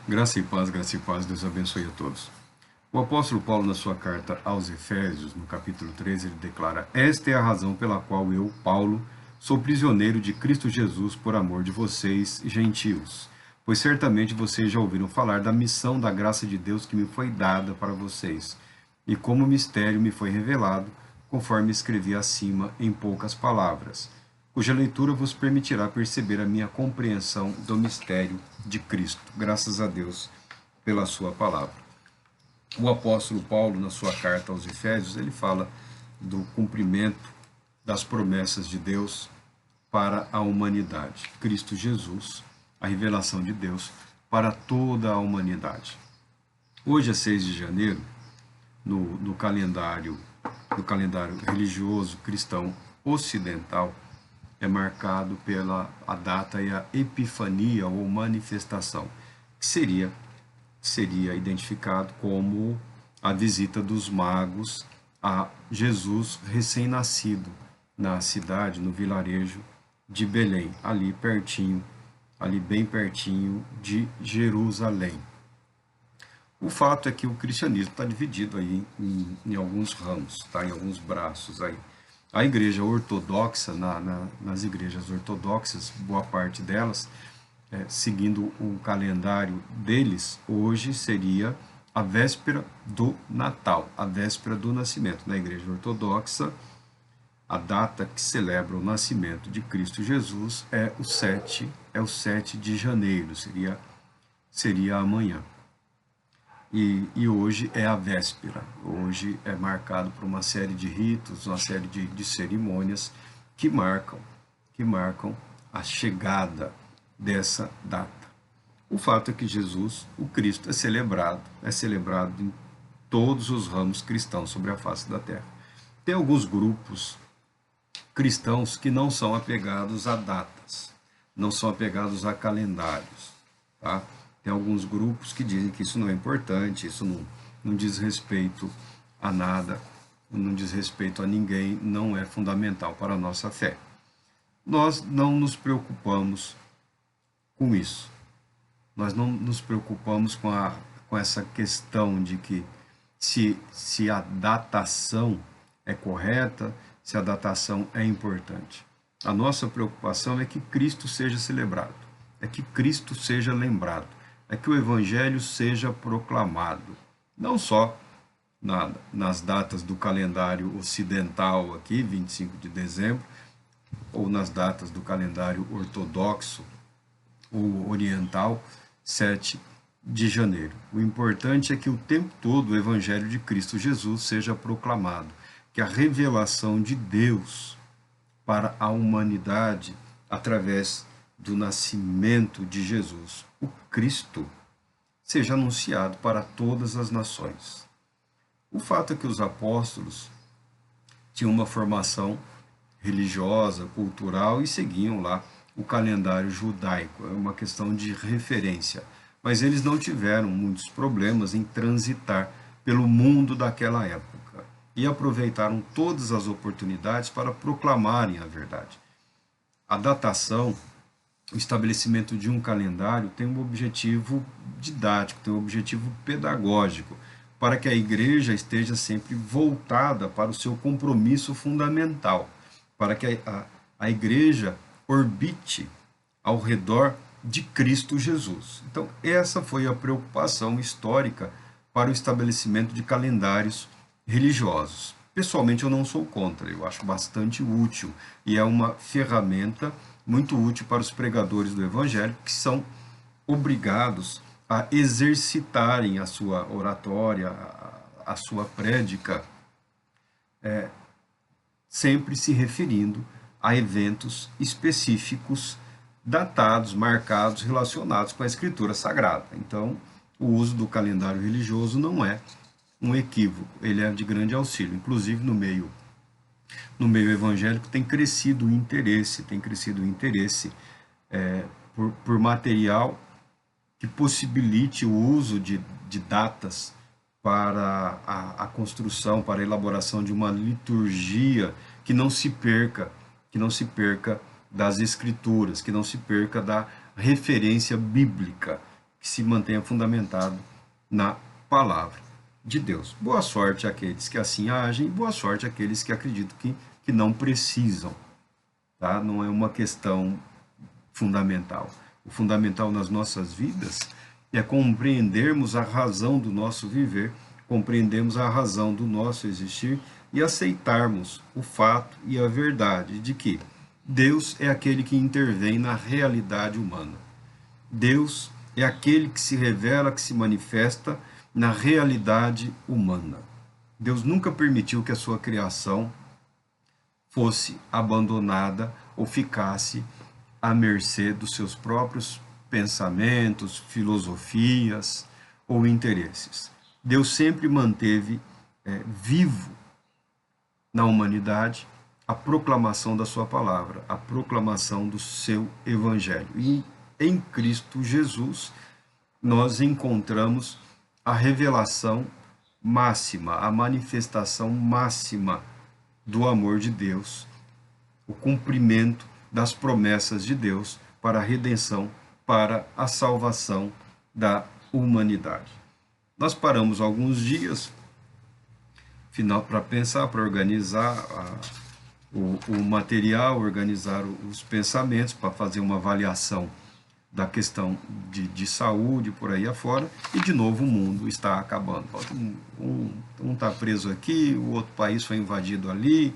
Graça e paz, Deus abençoe a todos. O apóstolo Paulo, na sua carta aos Efésios, no capítulo 13, ele declara: Esta é a razão pela qual eu, Paulo, sou prisioneiro de Cristo Jesus por amor de vocês, gentios. Pois certamente vocês já ouviram falar da missão da graça de Deus que me foi dada para vocês, e como o mistério me foi revelado, conforme escrevi acima em poucas palavras, cuja leitura vos permitirá perceber a minha compreensão do mistério de Cristo. Graças a Deus pela sua palavra. O apóstolo Paulo, na sua carta aos Efésios, ele fala do cumprimento das promessas de Deus para a humanidade. Cristo Jesus, a revelação de Deus para toda a humanidade. Hoje é 6 de janeiro, no calendário religioso cristão ocidental, é marcado pela a data e a epifania ou manifestação, que seria identificado como a visita dos magos a Jesus recém-nascido na cidade, no vilarejo de Belém, ali pertinho, ali bem pertinho de Jerusalém. O fato é que o cristianismo está dividido aí em alguns ramos, tá? Em alguns braços aí. A igreja ortodoxa, nas igrejas ortodoxas, boa parte delas, seguindo o calendário deles, hoje seria a véspera do Natal, a véspera do nascimento. Na igreja ortodoxa, a data que celebra o nascimento de Cristo Jesus é o 7 de janeiro, seria amanhã. E hoje é a véspera. Hoje é marcado por uma série de ritos, uma série de cerimônias que marcam a chegada dessa data. O fato é que Jesus, o Cristo, é celebrado em todos os ramos cristãos sobre a face da terra. Tem alguns grupos cristãos que não são apegados a datas, não são apegados a calendários, tá? Tem alguns grupos que dizem que isso não é importante, isso não diz respeito a nada, não diz respeito a ninguém, não é fundamental para a nossa fé. Nós não nos preocupamos com isso. Nós não nos preocupamos com essa questão de que se a datação é correta, se a datação é importante. A nossa preocupação é que Cristo seja celebrado, é que Cristo seja lembrado, é que o Evangelho seja proclamado, não só nas datas do calendário ocidental aqui, 25 de dezembro, ou nas datas do calendário ortodoxo ou oriental, 7 de janeiro. O importante é que o tempo todo o Evangelho de Cristo Jesus seja proclamado, que a revelação de Deus para a humanidade através do nascimento de Jesus, o Cristo, seja anunciado para todas as nações. O fato é que os apóstolos tinham uma formação religiosa, cultural e seguiam lá o calendário judaico, é uma questão de referência. Mas eles não tiveram muitos problemas em transitar pelo mundo daquela época e aproveitaram todas as oportunidades para proclamarem a verdade. A datação, o estabelecimento de um calendário tem um objetivo didático, tem um objetivo pedagógico, para que a igreja esteja sempre voltada para o seu compromisso fundamental, para que a igreja orbite ao redor de Cristo Jesus. Então, essa foi a preocupação histórica para o estabelecimento de calendários religiosos. Pessoalmente, eu não sou contra, eu acho bastante útil e é uma ferramenta muito útil para os pregadores do Evangelho, que são obrigados a exercitarem a sua oratória, a sua prédica, sempre se referindo a eventos específicos, datados, marcados, relacionados com a Escritura Sagrada. Então, o uso do calendário religioso não é um equívoco, ele é de grande auxílio. Inclusive, no meio evangélico tem crescido o interesse, por material que possibilite o uso de datas para a construção, para a elaboração de uma liturgia que não se perca das escrituras, que não se perca da referência bíblica. que se mantenha fundamentado na palavra de Deus. Boa sorte àqueles que assim agem, boa sorte àqueles que acreditam que não precisam. Tá? Não é uma questão fundamental. O fundamental nas nossas vidas é compreendermos a razão do nosso viver, compreendermos a razão do nosso existir e aceitarmos o fato e a verdade de que Deus é aquele que intervém na realidade humana. Deus é aquele que se revela, que se manifesta na realidade humana. Deus nunca permitiu que a sua criação fosse abandonada ou ficasse à mercê dos seus próprios pensamentos, filosofias ou interesses. Deus sempre manteve vivo na humanidade a proclamação da sua palavra, a proclamação do seu evangelho. E em Cristo Jesus nós encontramos a revelação máxima, a manifestação máxima do amor de Deus, o cumprimento das promessas de Deus para a redenção, para a salvação da humanidade. Nós paramos alguns dias para pensar, para organizar o material, organizar os pensamentos, para fazer uma avaliação da questão de saúde por aí afora, e de novo o mundo está acabando. Um está preso aqui, o outro país foi invadido ali,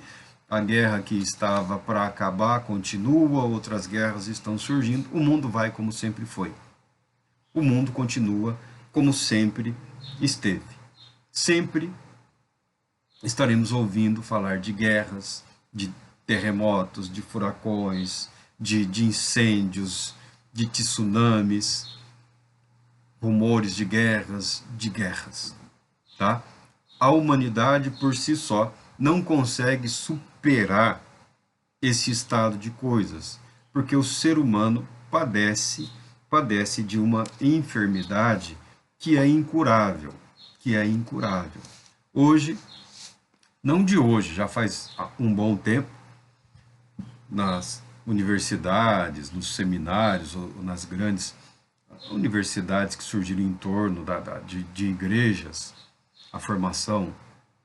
a guerra que estava para acabar continua, outras guerras estão surgindo, o mundo vai como sempre foi. O mundo continua como sempre esteve. Sempre estaremos ouvindo falar de guerras, de terremotos, de furacões, de incêndios, de tsunamis, rumores de guerras, tá? A humanidade por si só não consegue superar esse estado de coisas, porque o ser humano padece de uma enfermidade que é incurável, Hoje, não de hoje, já faz um bom tempo, nas universidades, nos seminários, ou nas grandes universidades que surgiram em torno de igrejas, a formação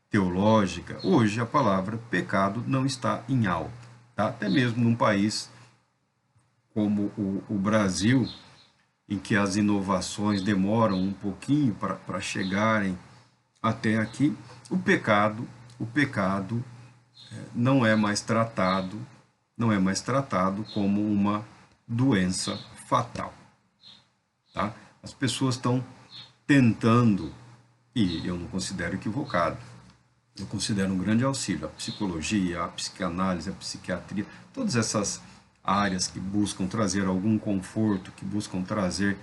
teológica, hoje a palavra pecado não está em alta. Tá? Até mesmo num país como o Brasil, em que as inovações demoram um pouquinho para chegarem até aqui, o pecado não é mais tratado como uma doença fatal. Tá? As pessoas estão tentando, e eu não considero equivocado, eu considero um grande auxílio, a psicologia, a psicanálise, a psiquiatria, todas essas áreas que buscam trazer algum conforto, que buscam trazer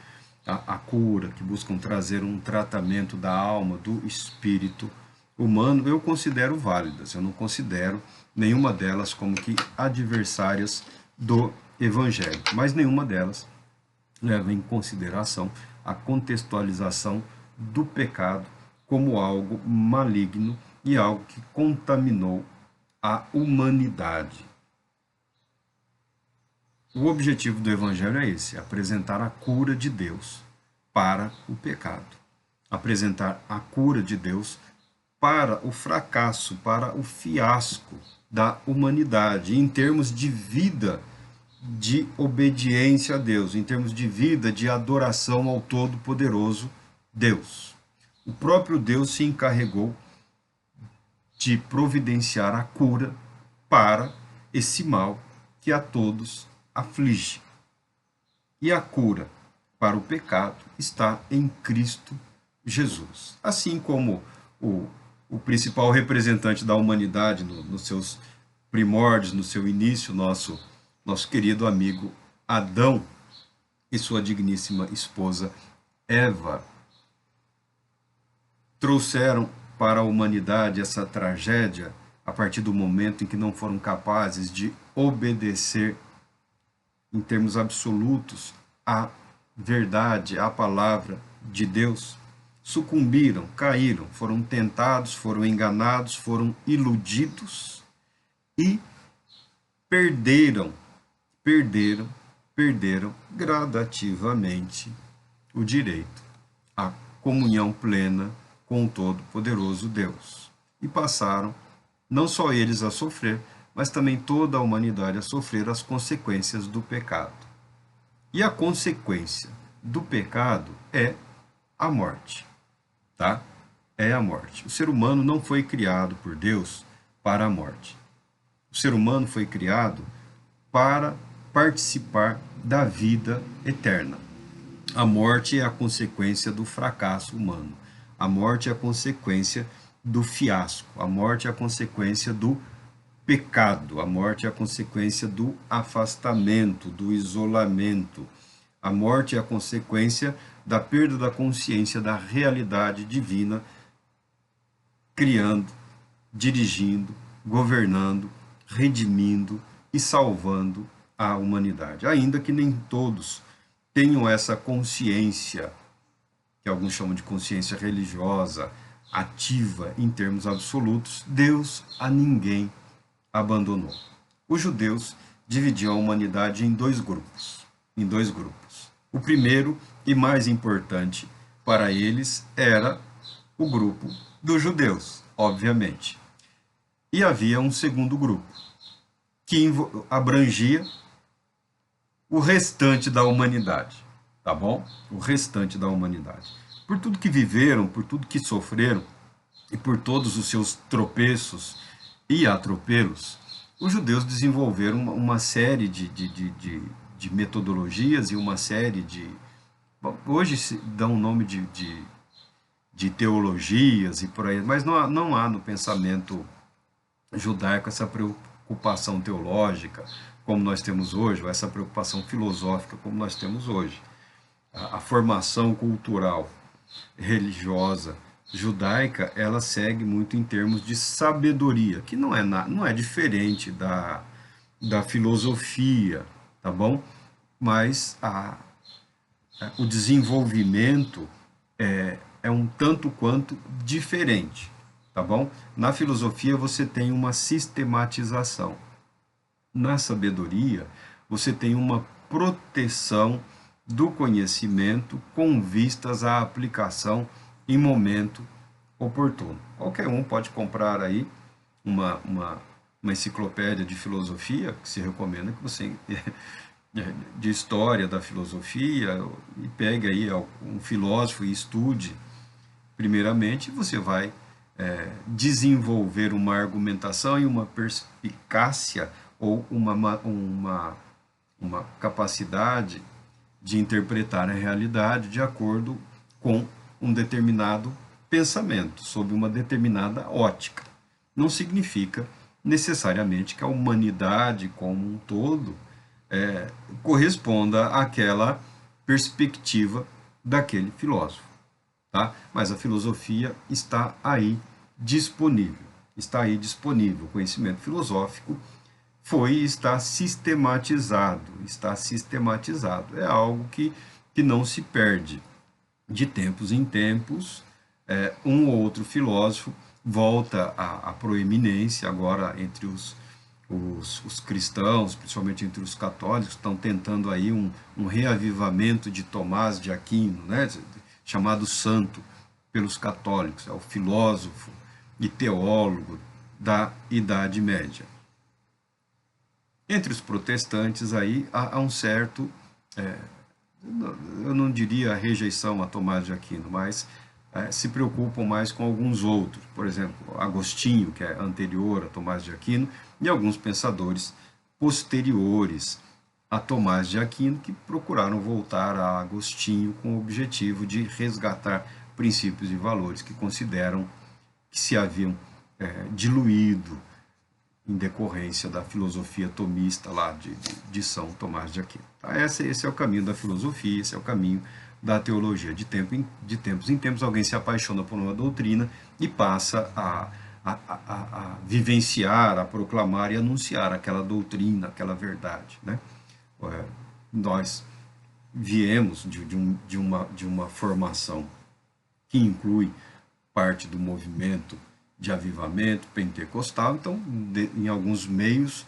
a cura, que buscam trazer um tratamento da alma, do espírito humano, eu considero válidas, eu não considero nenhuma delas como que adversárias do Evangelho, mas nenhuma delas leva em consideração a contextualização do pecado como algo maligno e algo que contaminou a humanidade. O objetivo do Evangelho é esse, apresentar a cura de Deus para o pecado, apresentar a cura de Deus para o fracasso, para o fiasco da humanidade, em termos de vida, de obediência a Deus, em termos de vida, de adoração ao Todo-Poderoso Deus. O próprio Deus se encarregou de providenciar a cura para esse mal que a todos aflige. E a cura para o pecado está em Cristo Jesus. Assim como o principal representante da humanidade nos seus primórdios, no seu início, nosso querido amigo Adão e sua digníssima esposa Eva trouxeram para a humanidade essa tragédia a partir do momento em que não foram capazes de obedecer em termos absolutos à verdade, à palavra de Deus, sucumbiram, caíram, foram tentados, foram enganados, foram iludidos e perderam gradativamente o direito à comunhão plena com o Todo-Poderoso Deus. E passaram, não só eles a sofrer, mas também toda a humanidade a sofrer as consequências do pecado. E a consequência do pecado é a morte, tá? É a morte. O ser humano não foi criado por Deus para a morte. O ser humano foi criado para participar da vida eterna. A morte é a consequência do fracasso humano. A morte é a consequência do fiasco. A morte é a consequência do pecado. A morte é a consequência do afastamento, do isolamento. A morte é a consequência da perda da consciência da realidade divina, criando, dirigindo, governando, redimindo e salvando a humanidade. Ainda que nem todos tenham essa consciência, que alguns chamam de consciência religiosa, ativa em termos absolutos, Deus a ninguém abandonou. Os judeus dividiam a humanidade em dois grupos. O primeiro e mais importante para eles era o grupo dos judeus, obviamente. E havia um segundo grupo, que abrangia o restante da humanidade, tá bom? O restante da humanidade. Por tudo que viveram, por tudo que sofreram, e por todos os seus tropeços e atropelos, os judeus desenvolveram uma série de metodologias e uma série de... Bom, hoje se dão o nome de teologias e por aí, mas não há no pensamento judaico essa preocupação teológica como nós temos hoje, ou essa preocupação filosófica como nós temos hoje. A formação cultural, religiosa, judaica, ela segue muito em termos de sabedoria, que não é diferente da filosofia, tá bom? Mas o desenvolvimento é um tanto quanto diferente, tá bom? Na filosofia você tem uma sistematização. Na sabedoria você tem uma proteção do conhecimento com vistas à aplicação em momento oportuno. Qualquer um pode comprar aí uma enciclopédia de filosofia, que se recomenda que você de história da filosofia, e pegue aí um filósofo e estude primeiramente, você vai desenvolver uma argumentação e uma perspicácia ou uma capacidade de interpretar a realidade de acordo com um determinado pensamento, sob uma determinada ótica. Não significa necessariamente que a humanidade como um todo corresponda àquela perspectiva daquele filósofo, tá? Mas a filosofia está aí disponível. O conhecimento filosófico está sistematizado. É algo que não se perde. De tempos em tempos, um ou outro filósofo volta à proeminência, agora entre os cristãos, principalmente entre os católicos, estão tentando aí um reavivamento de Tomás de Aquino, né, chamado santo pelos católicos, é o filósofo e teólogo da Idade Média. Entre os protestantes aí há um certo, eu não diria rejeição a Tomás de Aquino, mas se preocupam mais com alguns outros. Por exemplo, Agostinho, que é anterior a Tomás de Aquino, e alguns pensadores posteriores a Tomás de Aquino, que procuraram voltar a Agostinho com o objetivo de resgatar princípios e valores que consideram que se haviam diluído em decorrência da filosofia tomista lá de São Tomás de Aquino. Tá? Esse é o caminho da filosofia, esse é o caminho da teologia. De tempos em tempos, alguém se apaixona por uma doutrina e passa a vivenciar, a proclamar e anunciar aquela doutrina, aquela verdade, né? Nós viemos de uma formação que inclui parte do movimento de avivamento pentecostal, então, em alguns meios,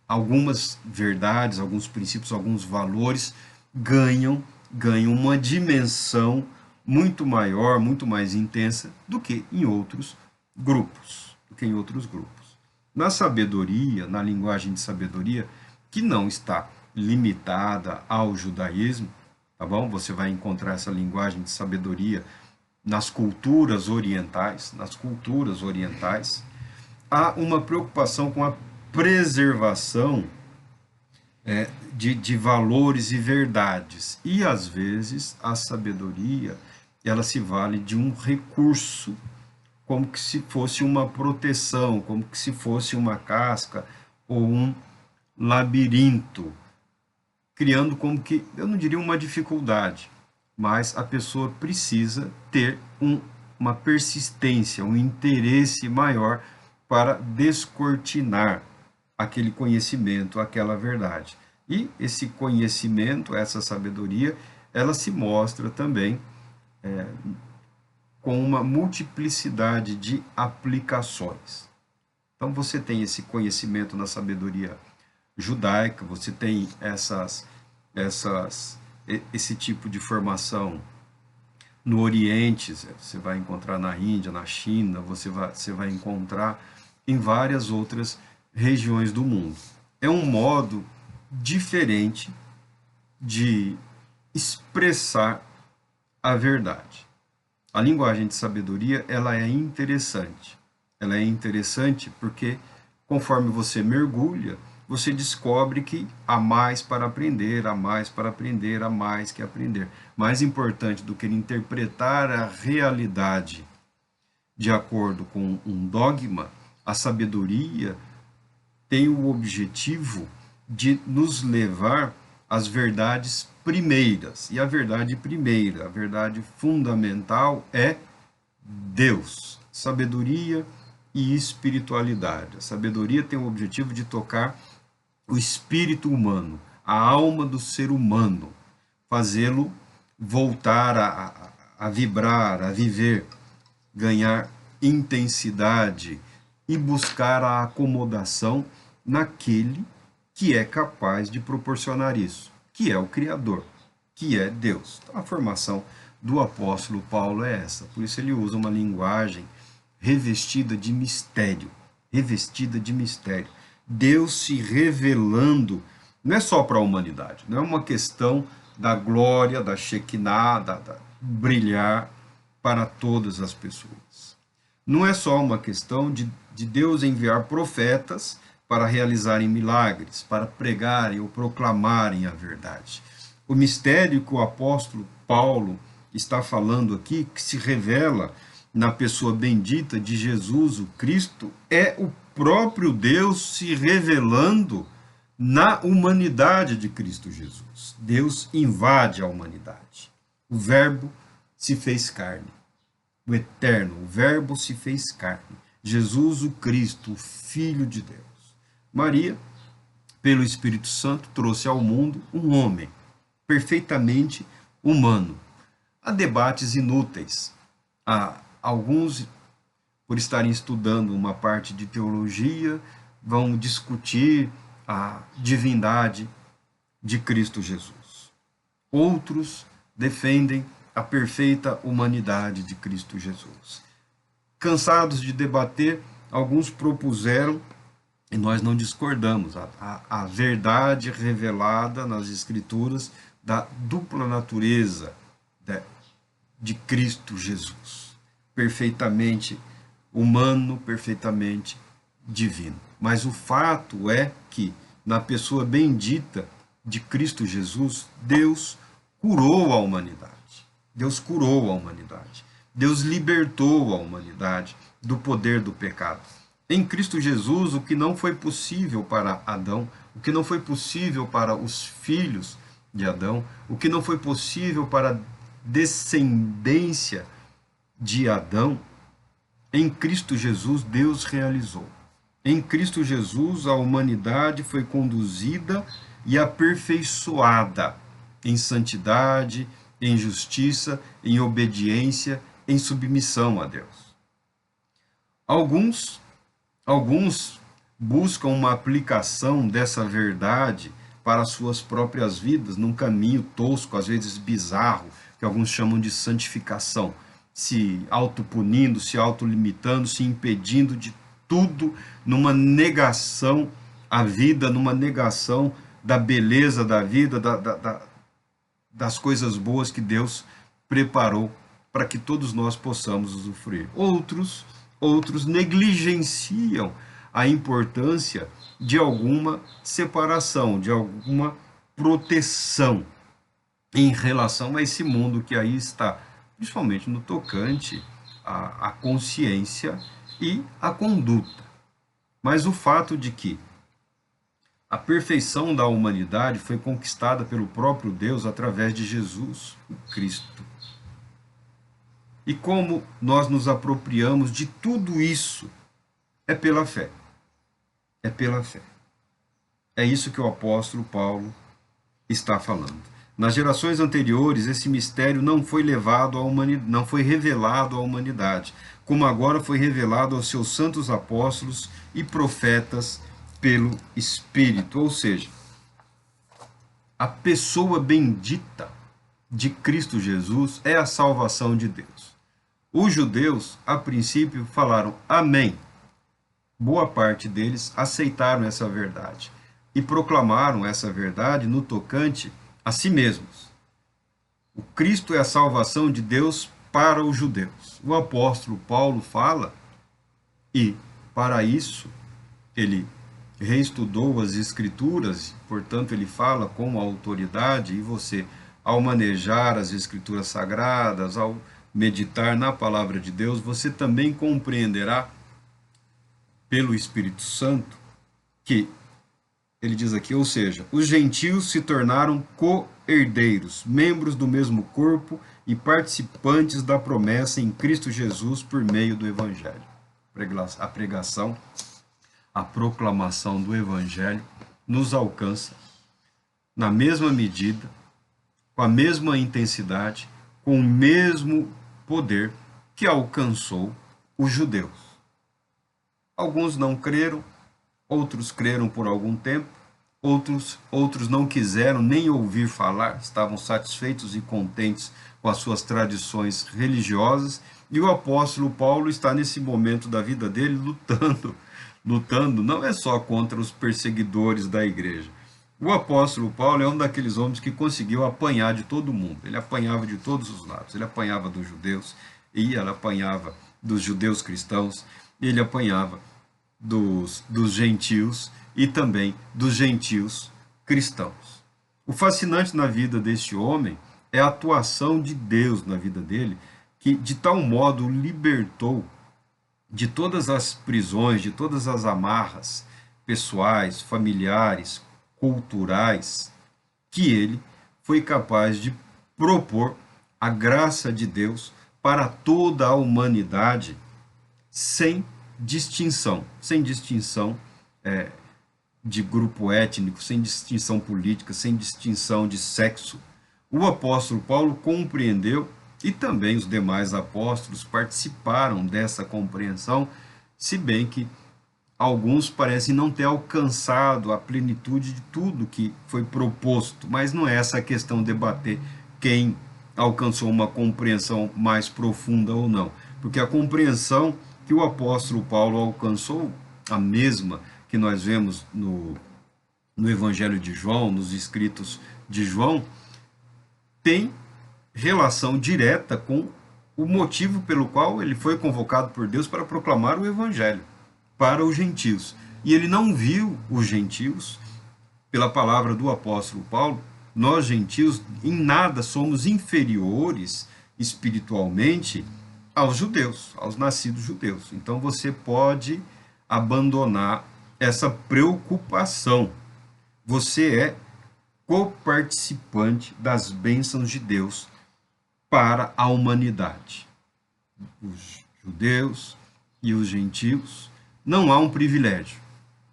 algumas verdades, alguns princípios, alguns valores ganham ganha uma dimensão muito maior, muito mais intensa do que em outros grupos, Na sabedoria, na linguagem de sabedoria, que não está limitada ao judaísmo, tá bom? Você vai encontrar essa linguagem de sabedoria nas culturas orientais, há uma preocupação com a preservação de valores e verdades. E, às vezes, a sabedoria, ela se vale de um recurso, como que se fosse uma proteção, como que se fosse uma casca ou um labirinto, criando como que, eu não diria uma dificuldade, mas a pessoa precisa ter uma persistência, um interesse maior para descortinar aquele conhecimento, aquela verdade. E esse conhecimento, essa sabedoria, ela se mostra também com uma multiplicidade de aplicações. Então você tem esse conhecimento na sabedoria judaica, você tem esse tipo de formação no Oriente, você vai encontrar na Índia, na China, você vai encontrar em várias outras regiões do mundo. É um modo diferente de expressar a verdade. A linguagem de sabedoria, ela é interessante. Ela é interessante porque, conforme você mergulha, você descobre que há mais para aprender, há mais para aprender, há mais que aprender. Mais importante do que interpretar a realidade de acordo com um dogma, a sabedoria tem o objetivo de nos levar às verdades primeiras. E a verdade primeira, a verdade fundamental é Deus. Sabedoria e espiritualidade. A sabedoria tem o objetivo de tocar o espírito humano, a alma do ser humano, fazê-lo voltar a vibrar, a viver, ganhar intensidade e buscar a acomodação naquele que é capaz de proporcionar isso, que é o Criador, que é Deus. Então, a formação do apóstolo Paulo é essa, por isso ele usa uma linguagem revestida de mistério, Deus se revelando, não é só para a humanidade, não é uma questão da glória, da Shekinah, da brilhar para todas as pessoas. Não é só uma questão de Deus enviar profetas para realizarem milagres, para pregarem ou proclamarem a verdade. O mistério que o apóstolo Paulo está falando aqui, que se revela na pessoa bendita de Jesus, o Cristo, é o próprio Deus se revelando na humanidade de Cristo Jesus. Deus invade a humanidade. O Verbo se fez carne. O Eterno, o Verbo se fez carne. Jesus, o Cristo, o Filho de Deus. Maria, pelo Espírito Santo, trouxe ao mundo um homem perfeitamente humano. Há debates inúteis. Alguns, por estarem estudando uma parte de teologia, vão discutir a divindade de Cristo Jesus. Outros defendem a perfeita humanidade de Cristo Jesus. Cansados de debater, alguns propuseram, e nós não discordamos, a verdade revelada nas Escrituras da dupla natureza de Cristo Jesus. Perfeitamente humano, perfeitamente divino. Mas o fato é que, na pessoa bendita de Cristo Jesus, Deus curou a humanidade. Deus curou a humanidade. Deus libertou a humanidade do poder do pecado. Em Cristo Jesus, o que não foi possível para Adão, o que não foi possível para os filhos de Adão, o que não foi possível para a descendência de Adão, em Cristo Jesus, Deus realizou. Em Cristo Jesus, a humanidade foi conduzida e aperfeiçoada em santidade, em justiça, em obediência, em submissão a Deus. Alguns buscam uma aplicação dessa verdade para as suas próprias vidas, num caminho tosco, às vezes bizarro, que alguns chamam de santificação, se autopunindo, se autolimitando, se impedindo de tudo, numa negação à vida, numa negação da beleza da vida, das coisas boas que Deus preparou para que todos nós possamos usufruir. Outros negligenciam a importância de alguma separação, de alguma proteção em relação a esse mundo que aí está, principalmente no tocante à consciência e à conduta. Mas o fato de que a perfeição da humanidade foi conquistada pelo próprio Deus através de Jesus, o Cristo. E como nós nos apropriamos de tudo isso é pela fé. É pela fé. É isso que o apóstolo Paulo está falando. Nas gerações anteriores, esse mistério não foi levado à humanidade, não foi revelado à humanidade, como agora foi revelado aos seus santos apóstolos e profetas pelo Espírito. Ou seja, a pessoa bendita de Cristo Jesus é a salvação de Deus. Os judeus, a princípio, falaram amém. Boa parte deles aceitaram essa verdade e proclamaram essa verdade no tocante a si mesmos. O Cristo é a salvação de Deus para os judeus. O apóstolo Paulo fala, e para isso ele reestudou as Escrituras, portanto ele fala com autoridade, e você, ao manejar as Escrituras Sagradas, ao meditar na Palavra de Deus, você também compreenderá, pelo Espírito Santo, que ele diz aqui, ou seja, os gentios se tornaram co-herdeiros, membros do mesmo corpo e participantes da promessa em Cristo Jesus por meio do Evangelho. A pregação, a proclamação do Evangelho nos alcança na mesma medida, com a mesma intensidade, com o mesmo poder que alcançou os judeus. Alguns não creram, outros creram por algum tempo, outros não quiseram nem ouvir falar, estavam satisfeitos e contentes com as suas tradições religiosas, e o apóstolo Paulo está nesse momento da vida dele lutando não é só contra os perseguidores da igreja. O apóstolo Paulo é um daqueles homens que conseguiu apanhar de todo mundo, ele apanhava de todos os lados, ele apanhava dos judeus, e ele apanhava dos judeus cristãos, ele apanhava dos gentios e também dos gentios cristãos. O fascinante na vida deste homem é a atuação de Deus na vida dele, que de tal modo o libertou de todas as prisões, de todas as amarras pessoais, familiares, culturais, que ele foi capaz de propor a graça de Deus para toda a humanidade, sem distinção de grupo étnico, sem distinção política, sem distinção de sexo. O apóstolo Paulo compreendeu, e também os demais apóstolos participaram dessa compreensão, se bem que alguns parecem não ter alcançado a plenitude de tudo que foi proposto, mas não é essa a questão de debater quem alcançou uma compreensão mais profunda ou não, porque a compreensão que o apóstolo Paulo alcançou, a mesma que nós vemos no Evangelho de João, nos escritos de João, tem relação direta com o motivo pelo qual ele foi convocado por Deus para proclamar o Evangelho para os gentios. E ele não viu os gentios, pela palavra do apóstolo Paulo, nós gentios em nada somos inferiores espiritualmente aos judeus, aos nascidos judeus. Então você pode abandonar essa preocupação. Você é coparticipante das bênçãos de Deus para a humanidade. Os judeus e os gentios, não há um privilégio.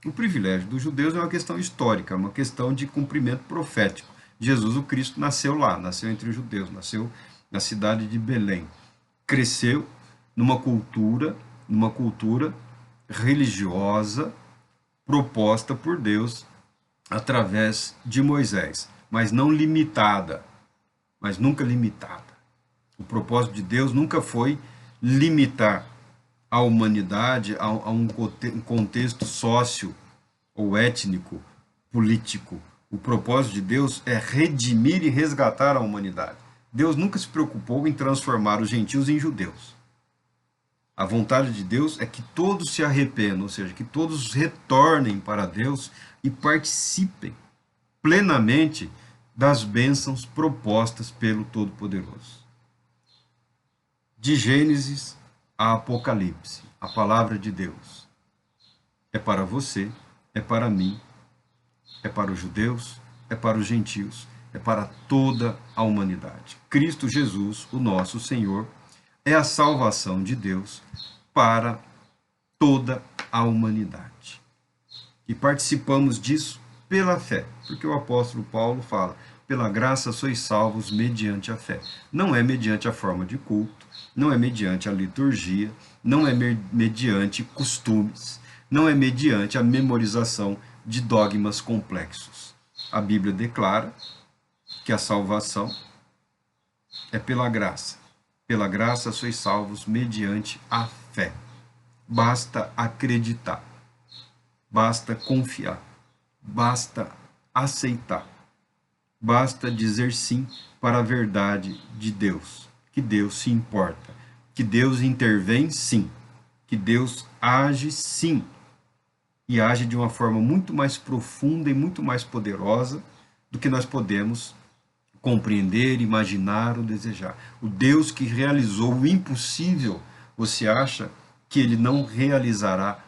O privilégio dos judeus é uma questão histórica, uma questão de cumprimento profético. Jesus, o Cristo, nasceu lá, nasceu entre os judeus, nasceu na cidade de Belém. Cresceu numa cultura religiosa proposta por Deus através de Moisés, mas não limitada, mas nunca limitada. O propósito de Deus nunca foi limitar a humanidade a um contexto sócio ou étnico, político. O propósito de Deus é redimir e resgatar a humanidade. Deus nunca se preocupou em transformar os gentios em judeus. A vontade de Deus é que todos se arrependam, ou seja, que todos retornem para Deus e participem plenamente das bênçãos propostas pelo Todo-Poderoso. De Gênesis a Apocalipse, a palavra de Deus é para você, é para mim, é para os judeus, é para os gentios, é para toda a humanidade. Cristo Jesus, o nosso Senhor, é a salvação de Deus para toda a humanidade. E participamos disso pela fé, porque o apóstolo Paulo fala: pela graça sois salvos mediante a fé. Não é mediante a forma de culto, não é mediante a liturgia, não é mediante costumes, não é mediante a memorização de dogmas complexos. A Bíblia declara que a salvação é pela graça. Pela graça sois salvos mediante a fé. Basta acreditar, basta confiar, basta aceitar, basta dizer sim para a verdade de Deus, que Deus se importa, que Deus intervém sim, que Deus age sim, e age de uma forma muito mais profunda e muito mais poderosa do que nós podemos compreender, imaginar ou desejar. O Deus que realizou o impossível, você acha que ele não realizará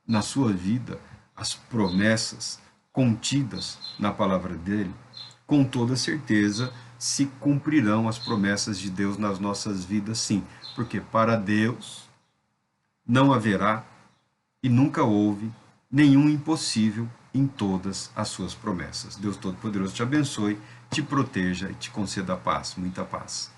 na sua vida as promessas contidas na palavra dele? Com toda certeza se cumprirão as promessas de Deus nas nossas vidas, sim, porque para Deus não haverá e nunca houve nenhum impossível em todas as suas promessas. Deus Todo-Poderoso te abençoe, te proteja e te conceda paz, muita paz.